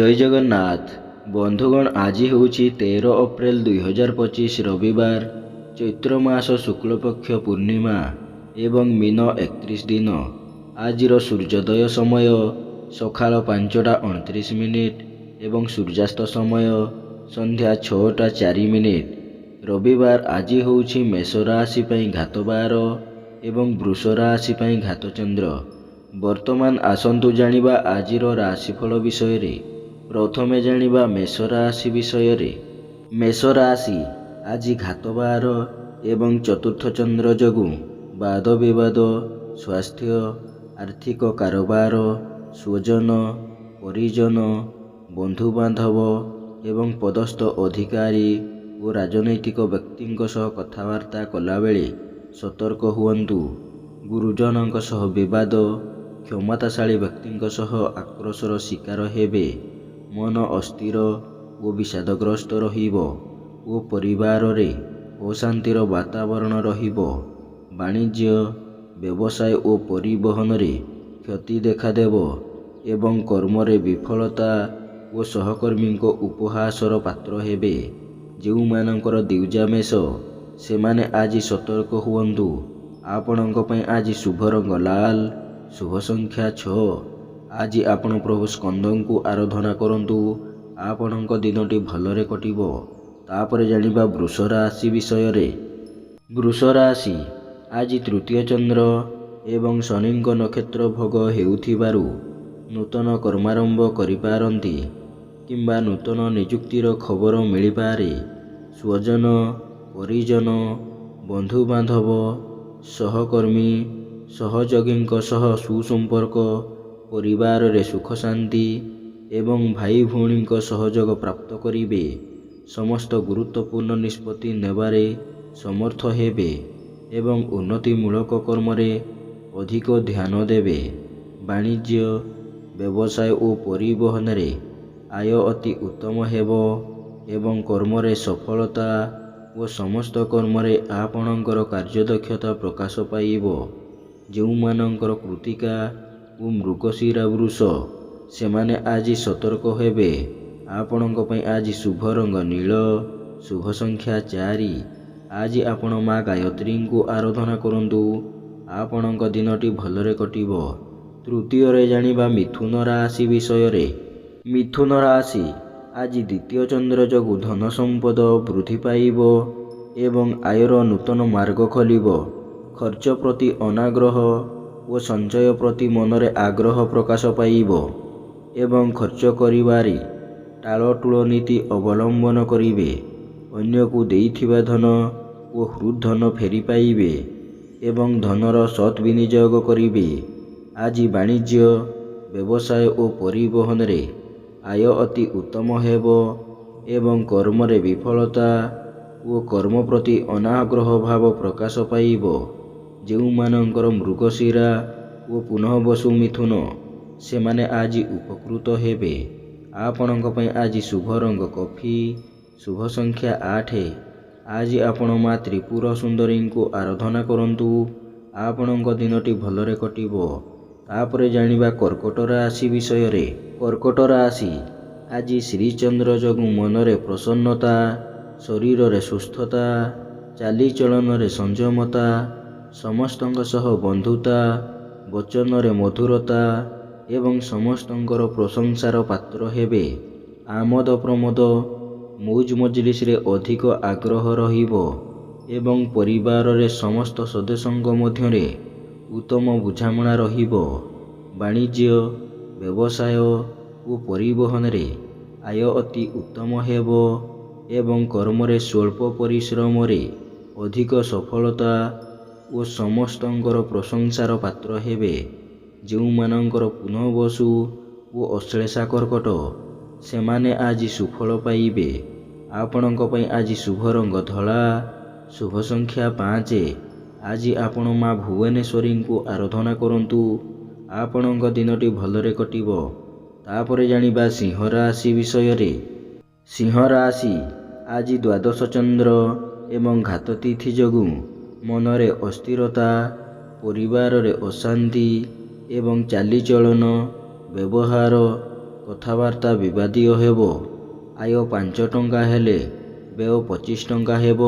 ଜୟ ଜଗନ୍ନାଥ ବନ୍ଧୁଗଣ, ଆଜି ହେଉଛି 13 ଏପ୍ରିଲ 2025 ରବିବାର, ଚୈତ୍ର ମାସ ଶୁକ୍ଳପକ୍ଷ ପୂର୍ଣ୍ଣିମା ଏବଂ ମିନ 31 ଦିନ। ଆଜିର ସୂର୍ଯ୍ୟୋଦୟ ସମୟ ସକାଳ 5:29 ଏବଂ ସୂର୍ଯ୍ୟାସ୍ତ ସମୟ ସନ୍ଧ୍ୟା 6:04। ରବିବାର ଆଜି ହେଉଛି ମେଷ ରାଶି ପାଇଁ ଘାତବାର ଏବଂ ବୃଷ ରାଶି ପାଇଁ ଘାତଚନ୍ଦ୍ର। ବର୍ତ୍ତମାନ ଆସନ୍ତୁ ଜାଣିବା ଆଜିର ରାଶିଫଳ ବିଷୟରେ। ପ୍ରଥମେ ଜାଣିବା ମେଷ ରାଶି ବିଷୟରେ। ମେଷ ରାଶି ଆଜି ଘାତବାର ଏବଂ ଚତୁର୍ଥ ଚନ୍ଦ୍ର ଯୋଗୁଁ ବାଦ ବିବାଦ, ସ୍ୱାସ୍ଥ୍ୟ, ଆର୍ଥିକ କାରବାର, ସ୍ୱଜନ, ପରିଜନ, ବନ୍ଧୁବାନ୍ଧବ ଏବଂ ପଦସ୍ଥ ଅଧିକାରୀ ଓ ରାଜନୈତିକ ବ୍ୟକ୍ତିଙ୍କ ସହ କଥାବାର୍ତ୍ତା କଲାବେଳେ ସତର୍କ ହୁଅନ୍ତୁ। ଗୁରୁଜନଙ୍କ ସହ ବିବାଦ, କ୍ଷମତାଶାଳୀ ବ୍ୟକ୍ତିଙ୍କ ସହ ଆକ୍ରୋଶର ଶିକାର ହେବେ। ମନ ଅସ୍ଥିର ଓ ବିଷାଦଗ୍ରସ୍ତ ରହିବ ଓ ପରିବାରରେ ଅଶାନ୍ତିର ବାତାବରଣ ରହିବ। ବାଣିଜ୍ୟ, ବ୍ୟବସାୟ ଓ ପରିବହନରେ କ୍ଷତି ଦେଖାଦେବ ଏବଂ କର୍ମରେ ବିଫଳତା ଓ ସହକର୍ମୀଙ୍କ ଉପହାସର ପାତ୍ର ହେବେ। ଯେଉଁମାନଙ୍କର ଦ୍ୱିଜା ମେଷ, ସେମାନେ ଆଜି ସତର୍କ ହୁଅନ୍ତୁ। ଆପଣଙ୍କ ପାଇଁ ଆଜି ଶୁଭ ରଙ୍ଗ ଲାଲ, ଶୁଭ ସଂଖ୍ୟା 6। ଆଜି ଆପଣ ପ୍ରଭୁ ସ୍କନ୍ଦଙ୍କୁ ଆରାଧନା କରନ୍ତୁ। ଆପଣଙ୍କ ଦିନଟି ଭଲରେ କଟିବ। ତାପରେ ଜାଣିବା ବୃଷ ରାଶି ବିଷୟରେ। ବୃଷ ରାଶି ଆଜି ତୃତୀୟ ଚନ୍ଦ୍ର ଏବଂ ଶନିଙ୍କ ନକ୍ଷତ୍ର ଭୋଗ ହେଉଥିବାରୁ ନୂତନ କର୍ମାରମ୍ଭ କରିପାରନ୍ତି କିମ୍ବା ନୂତନ ନିଯୁକ୍ତିର ଖବର ମିଳିପାରେ। ସ୍ୱଜନ, ପରିଜନ, ବନ୍ଧୁବାନ୍ଧବ, ସହକର୍ମୀ, ସହଯୋଗୀଙ୍କ ସହ ସୁସମ୍ପର୍କ, ପରିବାରରେ ସୁଖ ଶାନ୍ତି ଏବଂ ଭାଇ ଭଉଣୀଙ୍କ ସହଯୋଗ ପ୍ରାପ୍ତ କରିବେ। ସମସ୍ତ ଗୁରୁତ୍ୱପୂର୍ଣ୍ଣ ନିଷ୍ପତ୍ତି ନେବାରେ ସମର୍ଥ ହେବେ ଏବଂ ଉନ୍ନତିମୂଳକ କର୍ମରେ ଅଧିକ ଧ୍ୟାନ ଦେବେ। ବାଣିଜ୍ୟ, ବ୍ୟବସାୟ ଓ ପରିବହନରେ ଆୟ ଅତି ଉତ୍ତମ ହେବ ଏବଂ କର୍ମରେ ସଫଳତା ଓ ସମସ୍ତ କର୍ମରେ ଆପଣଙ୍କର କାର୍ଯ୍ୟଦକ୍ଷତା ପ୍ରକାଶ ପାଇବ। ଯେଉଁମାନଙ୍କର କୃତ୍ତିକା ଓ ମୃଗଶିରା ବୃଷ, ସେମାନେ ଆଜି ସତର୍କ ହେବେ। ଆପଣଙ୍କ ପାଇଁ ଆଜି ଶୁଭ ରଙ୍ଗ ନୀଳ, ଶୁଭ ସଂଖ୍ୟା 4। ଆଜି ଆପଣ ମା ଗାୟତ୍ରୀଙ୍କୁ ଆରାଧନା କରନ୍ତୁ। ଆପଣଙ୍କ ଦିନଟି ଭଲରେ କଟିବ। ତୃତୀୟରେ ଜାଣିବା ମିଥୁନ ରାଶି ବିଷୟରେ। ମିଥୁନ ରାଶି ଆଜି ଦ୍ୱିତୀୟ ଚନ୍ଦ୍ର ଯୋଗୁଁ ଧନ ସମ୍ପଦ ବୃଦ୍ଧି ପାଇବ ଏବଂ ଆୟର ନୂତନ ମାର୍ଗ ଖୋଲିବ। ଖର୍ଚ୍ଚ ପ୍ରତି ଅନାଗ୍ରହ ଓ ସଞ୍ଚୟ ପ୍ରତି ମନରେ ଆଗ୍ରହ ପ୍ରକାଶ ପାଇବ ଏବଂ ଖର୍ଚ୍ଚ କରିବାରେ ଟାଳଟୁଳ ନୀତି ଅବଲମ୍ବନ କରିବେ। ଅନ୍ୟକୁ ଦେଇଥିବା ଧନ ଓ ହୃଦ୍ଧନ ଫେରି ପାଇବେ ଏବଂ ଧନର ସତ୍ ବିନିଯୋଗ କରିବେ। ଆଜି ବାଣିଜ୍ୟ, ବ୍ୟବସାୟ ଓ ପରିବହନରେ ଆୟ ଅତି ଉତ୍ତମ ହେବ ଏବଂ କର୍ମରେ ବିଫଳତା ଓ କର୍ମ ପ୍ରତି ଅନାଗ୍ରହ ଭାବ ପ୍ରକାଶ ପାଇବ। ଯେଉଁମାନଙ୍କର ମୃଗଶିରା ଓ ପୁନଃବସୁ ମିଥୁନ, ସେମାନେ ଆଜି ଉପକୃତ ହେବେ। ଆପଣଙ୍କ ପାଇଁ ଆଜି ଶୁଭ ରଙ୍ଗ କଫି, ଶୁଭ ସଂଖ୍ୟା 8। ଆଜି ଆପଣ ମା ତ୍ରିପୁର ସୁନ୍ଦରୀଙ୍କୁ ଆରାଧନା କରନ୍ତୁ। ଆପଣଙ୍କ ଦିନଟି ଭଲରେ କଟିବ। ତାପରେ ଜାଣିବା କର୍କଟ ରାଶି ବିଷୟରେ। କର୍କଟ ରାଶି ଆଜି ଶ୍ରୀଚନ୍ଦ୍ର ଯୋଗୁଁ ମନରେ ପ୍ରସନ୍ନତା, ଶରୀରରେ ସୁସ୍ଥତା, ଚାଲିଚଳନରେ ସଂଯମତା, ସମସ୍ତଙ୍କ ସହ ବନ୍ଧୁତା, ବଚନରେ ମଧୁରତା ଏବଂ ସମସ୍ତଙ୍କର ପ୍ରଶଂସାର ପାତ୍ର ହେବେ। ଆମୋଦ ପ୍ରମୋଦ, ମୌଜ ମଜଲିସରେ ଅଧିକ ଆଗ୍ରହ ରହିବ ଏବଂ ପରିବାରରେ ସମସ୍ତ ସଦସ୍ୟଙ୍କ ମଧ୍ୟରେ ଉତ୍ତମ ବୁଝାମଣା ରହିବ। ବାଣିଜ୍ୟ, ବ୍ୟବସାୟ ଓ ପରିବହନରେ ଆୟ ଅତି ଉତ୍ତମ ହେବ ଏବଂ କର୍ମରେ ସ୍ୱଳ୍ପ ପରିଶ୍ରମରେ ଅଧିକ ସଫଳତା ଓ ସମସ୍ତଙ୍କର ପ୍ରଶଂସାର ପାତ୍ର ହେବେ। ଯେଉଁମାନଙ୍କର ପୁନଃବସୁ ଓ ଅଶ୍ଳେଷା କର୍କଟ, ସେମାନେ ଆଜି ସୁଫଳ ପାଇବେ। ଆପଣଙ୍କ ପାଇଁ ଆଜି ଶୁଭ ରଙ୍ଗ ଧଳା, ଶୁଭ ସଂଖ୍ୟା 5। ଆଜି ଆପଣ ମା ଭୁବନେଶ୍ୱରୀଙ୍କୁ ଆରାଧନା କରନ୍ତୁ। ଆପଣଙ୍କ ଦିନଟି ଭଲରେ କଟିବ। ତାପରେ ଜାଣିବା ସିଂହ ରାଶି ବିଷୟରେ। ସିଂହ ରାଶି ଆଜି ଦ୍ୱାଦଶ ଚନ୍ଦ୍ର ଏବଂ ଘାତ ତିଥି ଯୋଗୁଁ ମନରେ ଅସ୍ଥିରତା, ପରିବାରରେ ଅଶାନ୍ତି ଏବଂ ଚାଲିଚଳନ, ବ୍ୟବହାର, କଥାବାର୍ତ୍ତା ବିବାଦୀୟ ହେବ। ଆୟ 5 ଟଙ୍କା ହେଲେ ବ୍ୟୟ 25 ଟଙ୍କା ହେବ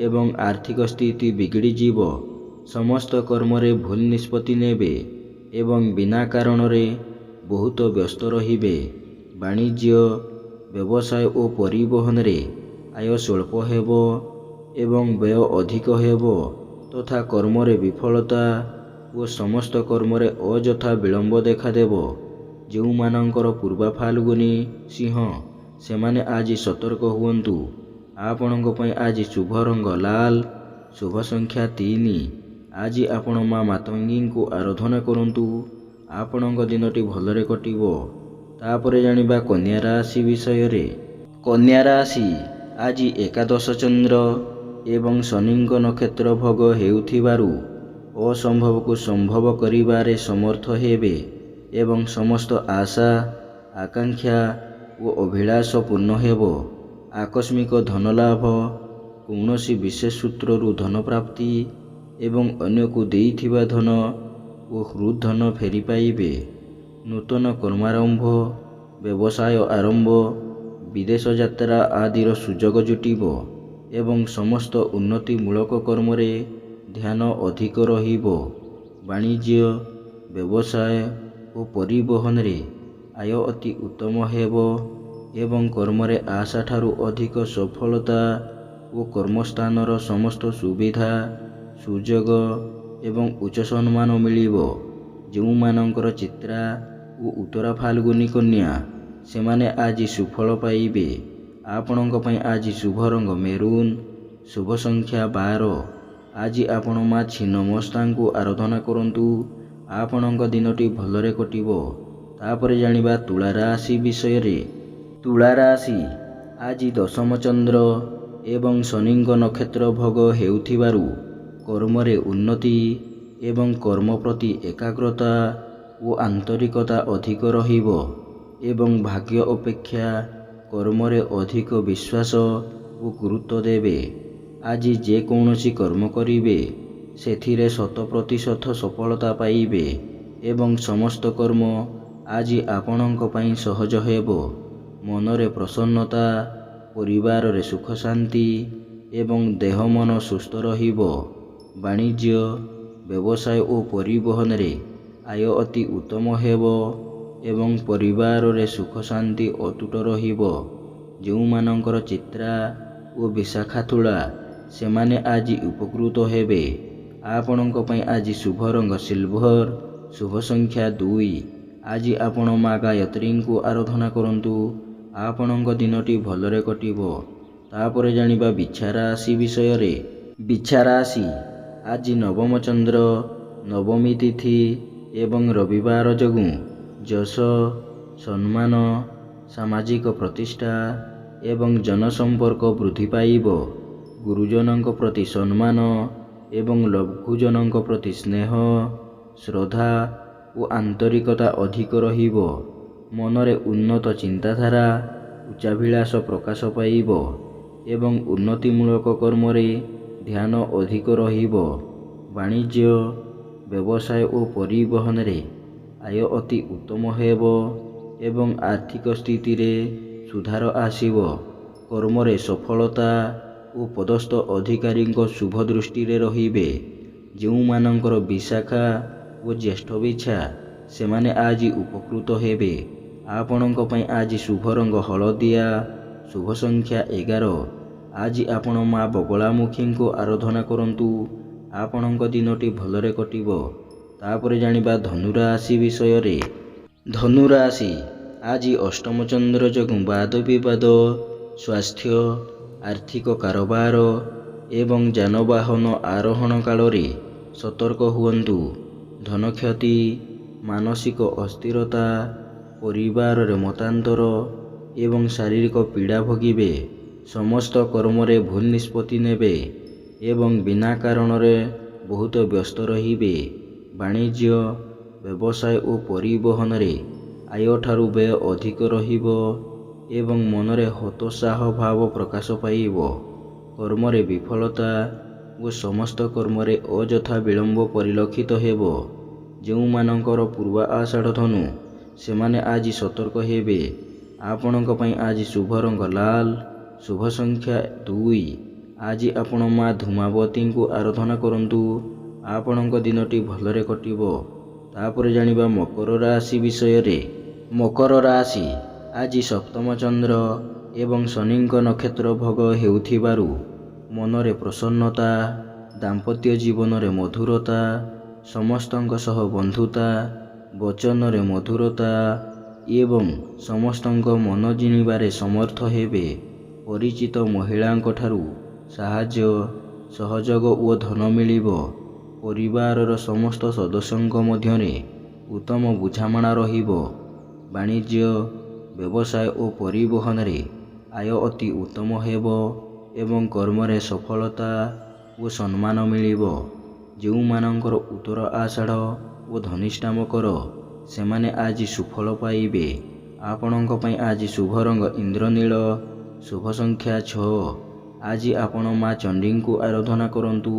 ଏବଂ ଆର୍ଥିକ ସ୍ଥିତି ବିଗିଡ଼ିଯିବ। ସମସ୍ତ କର୍ମରେ ଭୁଲ ନିଷ୍ପତ୍ତି ନେବେ ଏବଂ ବିନା କାରଣରେ ବହୁତ ବ୍ୟସ୍ତ ରହିବେ। ବାଣିଜ୍ୟ, ବ୍ୟବସାୟ ଓ ପରିବହନରେ ଆୟ ସ୍ୱଳ୍ପ ହେବ ଏବଂ ବ୍ୟୟ ଅଧିକ ହେବ ତଥା କର୍ମରେ ବିଫଳତା ଓ ସମସ୍ତ କର୍ମରେ ଅଯଥା ବିଳମ୍ବ ଦେଖାଦେବ। ଯେଉଁମାନଙ୍କର ପୂର୍ବା ଫାଲ୍ଗୁନୀ ସିଂହ, ସେମାନେ ଆଜି ସତର୍କ ହୁଅନ୍ତୁ। ଆପଣଙ୍କ ପାଇଁ ଆଜି ଶୁଭ ରଙ୍ଗ ଲାଲ, ଶୁଭ ସଂଖ୍ୟା 3। ଆଜି ଆପଣ ମା ମାତଙ୍ଗୀଙ୍କୁ ଆରାଧନା କରନ୍ତୁ। ଆପଣଙ୍କ ଦିନଟି ଭଲରେ କଟିବ। ତାପରେ ଜାଣିବା କନ୍ୟା ରାଶି ବିଷୟରେ। କନ୍ୟା ରାଶି ଆଜି ଏକାଦଶ ଚନ୍ଦ୍ର ଏବଂ ଶନିଙ୍କ ନକ୍ଷତ୍ର ଭୋଗ ହେଉଥିବାରୁ ଅସମ୍ଭବକୁ ସମ୍ଭବ କରିବାରେ ସମର୍ଥ ହେବେ ଏବଂ ସମସ୍ତ ଆଶା, ଆକାଂକ୍ଷା ଓ ଅଭିଳାଷ ପୂର୍ଣ୍ଣ ହେବ। ଆକସ୍ମିକ ଧନଲାଭ, କୌଣସି ବିଶେଷ ସୂତ୍ରରୁ ଧନ ପ୍ରାପ୍ତି ଏବଂ ଅନ୍ୟକୁ ଦେଇଥିବା ଧନ ଓ ହୃଦ୍ ଧନ ଫେରି ପାଇବେ। ନୂତନ କର୍ମାରମ୍ଭ, ବ୍ୟବସାୟ ଆରମ୍ଭ, ବିଦେଶ ଯାତ୍ରା ଆଦିର ସୁଯୋଗ ଜୁଟିବ ଏବଂ ସମସ୍ତ ଉନ୍ନତିମୂଳକ କର୍ମରେ ଧ୍ୟାନ ଅଧିକ ରହିବ। ବାଣିଜ୍ୟ, ବ୍ୟବସାୟ ଓ ପରିବହନରେ ଆୟ ଅତି ଉତ୍ତମ ହେବ ଏବଂ କର୍ମରେ ଆଶାଠାରୁ ଅଧିକ ସଫଳତା ଓ କର୍ମସ୍ଥାନର ସମସ୍ତ ସୁବିଧା, ସୁଯୋଗ ଏବଂ ଉଚ୍ଚ ସମ୍ମାନ ମିଳିବ। ଯେଉଁମାନଙ୍କର ଚିତ୍ରା ଓ ଉତ୍ତରା ଫାଲ୍ଗୁନୀ କନ୍ୟା, ସେମାନେ ଆଜି ସୁଫଳ ପାଇବେ। ଆପଣଙ୍କ ପାଇଁ ଆଜି ଶୁଭ ରଙ୍ଗ ମେରୁନ୍, ଶୁଭ ସଂଖ୍ୟା 12। ଆଜି ଆପଣ ମା ଛିନ୍ନମସ୍ତାଙ୍କୁ ଆରାଧନା କରନ୍ତୁ। ଆପଣଙ୍କ ଦିନଟି ଭଲରେ କଟିବ। ତାପରେ ଜାଣିବା ତୁଳା ରାଶି ବିଷୟରେ। ତୁଳା ରାଶି ଆଜି ଦଶମ ଚନ୍ଦ୍ର ଏବଂ ଶନିଙ୍କ ନକ୍ଷତ୍ର ଭୋଗ ହେଉଥିବାରୁ କର୍ମରେ ଉନ୍ନତି ଏବଂ କର୍ମ ପ୍ରତି ଏକାଗ୍ରତା ଓ ଆନ୍ତରିକତା ଅଧିକ ରହିବ ଏବଂ ଭାଗ୍ୟ ଅପେକ୍ଷା କର୍ମରେ ଅଧିକ ବିଶ୍ୱାସ ଓ ଗୁରୁତ୍ୱ ଦେବେ। ଆଜି ଯେକୌଣସି କର୍ମ କରିବେ ସେଥିରେ 100% ସଫଳତା ପାଇବେ ଏବଂ ସମସ୍ତ କର୍ମ ଆଜି ଆପଣଙ୍କ ପାଇଁ ସହଜ ହେବ। ମନରେ ପ୍ରସନ୍ନତା, ପରିବାରରେ ସୁଖ ଶାନ୍ତି ଏବଂ ଦେହ ମନ ସୁସ୍ଥ ରହିବ। ବାଣିଜ୍ୟ, ବ୍ୟବସାୟ ଓ ପରିବହନରେ ଆୟ ଅତି ଉତ୍ତମ ହେବ ଏବଂ ପରିବାରରେ ସୁଖ ଶାନ୍ତି ଅତୁଟ ରହିବ। ଯେଉଁମାନଙ୍କର ଚିତ୍ରା ଓ ବିଶାଖା ତୁଳା, ସେମାନେ ଆଜି ଉପକୃତ ହେବେ। ଆପଣଙ୍କ ପାଇଁ ଆଜି ଶୁଭ ରଙ୍ଗ ସିଲଭର, ଶୁଭ ସଂଖ୍ୟା 2। ଆଜି ଆପଣ ମା ଗାୟତ୍ରୀଙ୍କୁ ଆରାଧନା କରନ୍ତୁ। ଆପଣଙ୍କ ଦିନଟି ଭଲରେ କଟିବ। ତାପରେ ଜାଣିବା ବିଛା ରାଶି ବିଷୟରେ। ବିଛା ରାଶି ଆଜି ନବମ ଚନ୍ଦ୍ର, ନବମୀ ତିଥି ଏବଂ ରବିବାର ଯୋଗୁଁ ଯଶ, ସମ୍ମାନ, ସାମାଜିକ ପ୍ରତିଷ୍ଠା ଏବଂ ଜନସମ୍ପର୍କ ବୃଦ୍ଧି ପାଇବ। ଗୁରୁଜନଙ୍କ ପ୍ରତି ସମ୍ମାନ ଏବଂ ଲଘୁଜନଙ୍କ ପ୍ରତି ସ୍ନେହ, ଶ୍ରଦ୍ଧା ଓ ଆନ୍ତରିକତା ଅଧିକ ରହିବ। ମନରେ ଉନ୍ନତ ଚିନ୍ତାଧାରା, ଉଚ୍ଚାଭିଳାଷ ପ୍ରକାଶ ପାଇବ ଏବଂ ଉନ୍ନତିମୂଳକ କର୍ମରେ ଧ୍ୟାନ ଅଧିକ ରହିବ। ବାଣିଜ୍ୟ, ବ୍ୟବସାୟ ଓ ପରିବହନରେ ଆୟ ଅତି ଉତ୍ତମ ହେବ ଏବଂ ଆର୍ଥିକ ସ୍ଥିତିରେ ସୁଧାର ଆସିବ। କର୍ମରେ ସଫଳତା ଓ ପଦସ୍ଥ ଅଧିକାରୀଙ୍କ ଶୁଭ ଦୃଷ୍ଟିରେ ରହିବେ। ଯେଉଁମାନଙ୍କର ବିଶାଖା ଓ ଜ୍ୟେଷ୍ଠ ବିଛା, ସେମାନେ ଆଜି ଉପକୃତ ହେବେ। ଆପଣଙ୍କ ପାଇଁ ଆଜି ଶୁଭ ରଙ୍ଗ ହଳଦିଆ, ଶୁଭ ସଂଖ୍ୟା 11। ଆଜି ଆପଣ ମା ବଗଳାମୁଖୀଙ୍କୁ ଆରାଧନା କରନ୍ତୁ। ଆପଣଙ୍କ ଦିନଟି ଭଲରେ କଟିବ। ତାପରେ ଜାଣିବା ଧନୁ ରାଶି ବିଷୟରେ। ଧନୁ ରାଶି ଆଜି ଅଷ୍ଟମ ଚନ୍ଦ୍ର ଯୋଗୁଁ ବାଦ ବିବାଦ, ସ୍ୱାସ୍ଥ୍ୟ, ଆର୍ଥିକ କାରବାର ଏବଂ ଯାନବାହନ ଆରୋହଣ କାଳରେ ସତର୍କ ହୁଅନ୍ତୁ। ଧନକ୍ଷତି, ମାନସିକ ଅସ୍ଥିରତା, ପରିବାରରେ ମତାନ୍ତର ଏବଂ ଶାରୀରିକ ପୀଡ଼ା ଭୋଗିବେ। ସମସ୍ତ କର୍ମରେ ଭୁଲ ନିଷ୍ପତ୍ତି ନେବେ ଏବଂ ବିନା କାରଣରେ ବହୁତ ବ୍ୟସ୍ତ ରହିବେ। ବାଣିଜ୍ୟ, ବ୍ୟବସାୟ ଓ ପରିବହନରେ ଆୟଠାରୁ ବ୍ୟୟ ଅଧିକ ରହିବ ଏବଂ ମନରେ ହତୋତ୍ସାହ ଭାବ ପ୍ରକାଶ ପାଇବ। କର୍ମରେ ବିଫଳତା ଓ ସମସ୍ତ କର୍ମରେ ଅଯଥା ବିଳମ୍ବ ପରିଲକ୍ଷିତ ହେବ। ଯେଉଁମାନଙ୍କର ପୂର୍ବା ଆଷାଢ଼ ଧନୁ, ସେମାନେ ଆଜି ସତର୍କ ହେବେ। ଆପଣଙ୍କ ପାଇଁ ଆଜି ଶୁଭ ରଙ୍ଗ ଲାଲ, ଶୁଭ ସଂଖ୍ୟା 2। ଆଜି ଆପଣ ମା ଧୂମାବତୀଙ୍କୁ ଆରାଧନା କରନ୍ତୁ। ଆପଣଙ୍କ ଦିନଟି ଭଲରେ କଟିବ। ତାପରେ ଜାଣିବା ମକର ରାଶି ବିଷୟରେ। ମକର ରାଶି ଆଜି ସପ୍ତମ ଚନ୍ଦ୍ର ଏବଂ ଶନିଙ୍କ ନକ୍ଷତ୍ର ଭୋଗ ହେଉଥିବାରୁ ମନରେ ପ୍ରସନ୍ନତା, ଦାମ୍ପତ୍ୟ ଜୀବନରେ ମଧୁରତା, ସମସ୍ତଙ୍କ ସହ ବନ୍ଧୁତା, ବଚନରେ ମଧୁରତା ଏବଂ ସମସ୍ତଙ୍କ ମନ ଜିଣିବାରେ ସମର୍ଥ ହେବେ। ପରିଚିତ ମହିଳାଙ୍କ ଠାରୁ ସାହାଯ୍ୟ, ସହଯୋଗ ଓ ଧନ ମିଳିବ। ପରିବାରର ସମସ୍ତ ସଦସ୍ୟଙ୍କ ମଧ୍ୟରେ ଉତ୍ତମ ବୁଝାମଣା ରହିବ। ବାଣିଜ୍ୟ, ବ୍ୟବସାୟ ଓ ପରିବହନରେ ଆୟ ଅତି ଉତ୍ତମ ହେବ ଏବଂ କର୍ମରେ ସଫଳତା ଓ ସମ୍ମାନ ମିଳିବ। ଯେଉଁମାନଙ୍କର ଉତ୍ତର ଆଷାଢ଼ ଓ ଧନିଷ୍ଠା ମକର, ସେମାନେ ଆଜି ସୁଫଳ ପାଇବେ। ଆପଣଙ୍କ ପାଇଁ ଆଜି ଶୁଭ ରଙ୍ଗ ଇନ୍ଦ୍ରନୀଳ, ଶୁଭ ସଂଖ୍ୟା 6। ଆଜି ଆପଣ ମା ଚଣ୍ଡୀଙ୍କୁ ଆରାଧନା କରନ୍ତୁ।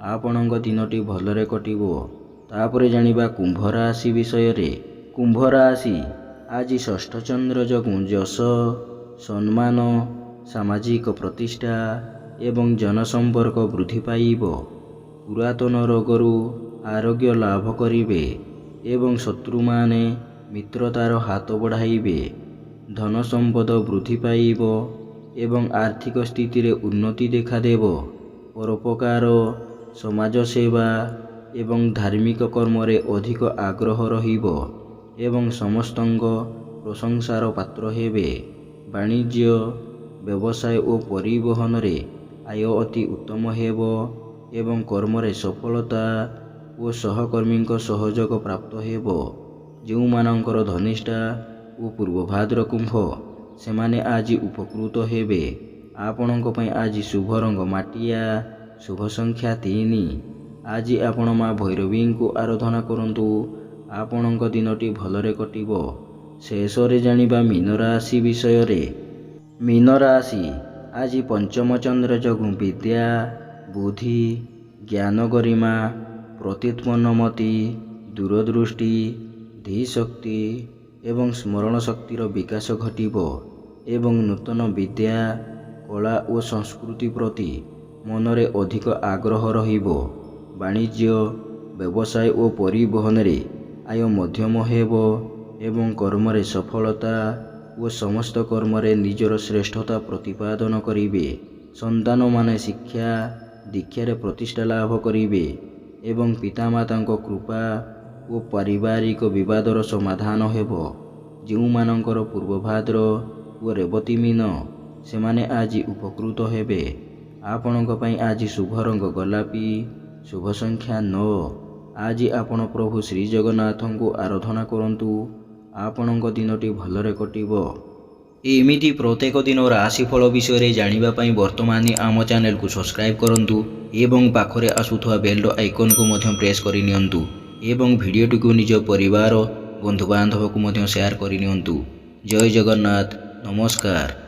ଆପଣଙ୍କ ଦିନଟି ଭଲରେ କଟିବ। ତାପରେ ଜାଣିବା କୁମ୍ଭ ରାଶି ବିଷୟରେ। କୁମ୍ଭ ରାଶି ଆଜି ଷଷ୍ଠ ଚନ୍ଦ୍ର ଯୋଗୁଁ ଯଶ, ସମ୍ମାନ, ସାମାଜିକ ପ୍ରତିଷ୍ଠା ଏବଂ ଜନସମ୍ପର୍କ ବୃଦ୍ଧି ପାଇବ। ପୁରାତନ ରୋଗରୁ ଆରୋଗ୍ୟ ଲାଭ କରିବେ ଏବଂ ଶତ୍ରୁମାନେ ମିତ୍ରତାର ହାତ ବଢ଼ାଇବେ। ଧନ ସମ୍ପଦ ବୃଦ୍ଧି ପାଇବ ଏବଂ ଆର୍ଥିକ ସ୍ଥିତିରେ ଉନ୍ନତି ଦେଖାଦେବ। ପରୋପକାର, ସମାଜ ସେବା ଏବଂ ଧାର୍ମିକ କର୍ମରେ ଅଧିକ ଆଗ୍ରହ ରହିବ ଏବଂ ସମସ୍ତଙ୍କ ପ୍ରଶଂସାର ପାତ୍ର ହେବେ। ବାଣିଜ୍ୟ, ବ୍ୟବସାୟ ଓ ପରିବହନରେ ଆୟ ଅତି ଉତ୍ତମ ହେବ ଏବଂ କର୍ମରେ ସଫଳତା ଓ ସହକର୍ମୀଙ୍କ ସହଯୋଗ ପ୍ରାପ୍ତ ହେବ। ଯେଉଁମାନଙ୍କର ଧନିଷ୍ଠା ଓ ପୂର୍ବଭାଦ୍ର କୁମ୍ଭ, ସେମାନେ ଆଜି ଉପକୃତ ହେବେ। ଆପଣଙ୍କ ପାଇଁ ଆଜି ଶୁଭ ରଙ୍ଗ ମାଟିଆ, ଶୁଭ ସଂଖ୍ୟା 3। ଆଜି ଆପଣ ମା ଭୈରବୀଙ୍କୁ ଆରାଧନା କରନ୍ତୁ। ଆପଣଙ୍କ ଦିନଟି ଭଲରେ କଟିବ। ଶେଷରେ ଜାଣିବା ମୀନ ରାଶି ବିଷୟରେ। ମୀନ ରାଶି ଆଜି ପଞ୍ଚମ ଚନ୍ଦ୍ର ଯୋଗୁଁ ବିଦ୍ୟା, ବୁଦ୍ଧି, ଜ୍ଞାନ ଗରିମା, ପ୍ରତ୍ୟୁତ୍ପନ୍ନମତି, ଦୂରଦୃଷ୍ଟି, ଧୀଶକ୍ତି ଏବଂ ସ୍ମରଣ ଶକ୍ତିର ବିକାଶ ଘଟିବ ଏବଂ ନୂତନ ବିଦ୍ୟା, କଳା ଓ ସଂସ୍କୃତି ପ୍ରତି ମନରେ ଅଧିକ ଆଗ୍ରହ ରହିବ। ବାଣିଜ୍ୟ, ବ୍ୟବସାୟ ଓ ପରିବହନରେ ଆୟ ମଧ୍ୟମ ହେବ ଏବଂ କର୍ମରେ ସଫଳତା ଓ ସମସ୍ତ କର୍ମରେ ନିଜର ଶ୍ରେଷ୍ଠତା ପ୍ରତିପାଦନ କରିବେ। ସନ୍ତାନମାନେ ଶିକ୍ଷା, ଦୀକ୍ଷାରେ ପ୍ରତିଷ୍ଠା ଲାଭ କରିବେ ଏବଂ ପିତାମାତାଙ୍କ କୃପା ଓ ପାରିବାରିକ ବିବାଦର ସମାଧାନ ହେବ। ଯେଉଁମାନଙ୍କର ପୂର୍ବଭାଦ୍ର ଓ ରେବତୀ ମୀନ, ସେମାନେ ଆଜି ଉପକୃତ ହେବେ। ଆପଣଙ୍କ ପାଇଁ ଆଜି ଶୁଭ ରଙ୍ଗ ଗୋଲାପୀ, ଶୁଭ ସଂଖ୍ୟା 9। ଆଜି ଆପଣ ପ୍ରଭୁ ଶ୍ରୀଜଗନ୍ନାଥଙ୍କୁ ଆରାଧନା କରନ୍ତୁ। ଆପଣଙ୍କ ଦିନଟି ଭଲରେ କଟିବ। ଏମିତି ପ୍ରତ୍ୟେକ ଦିନ ରାଶିଫଳ ବିଷୟରେ ଜାଣିବା ପାଇଁ ବର୍ତ୍ତମାନ ଆମ ଚ୍ୟାନେଲକୁ ସବସ୍କ୍ରାଇବ୍ କରନ୍ତୁ ଏବଂ ପାଖରେ ଆସୁଥିବା ବେଲ୍ର ଆଇକନ୍କୁ ମଧ୍ୟ ପ୍ରେସ୍ କରିନିଅନ୍ତୁ ଏବଂ ଭିଡ଼ିଓଟିକୁ ନିଜ ପରିବାର, ବନ୍ଧୁବାନ୍ଧବକୁ ମଧ୍ୟ ସେୟାର କରିନିଅନ୍ତୁ। ଜୟ ଜଗନ୍ନାଥ। ନମସ୍କାର।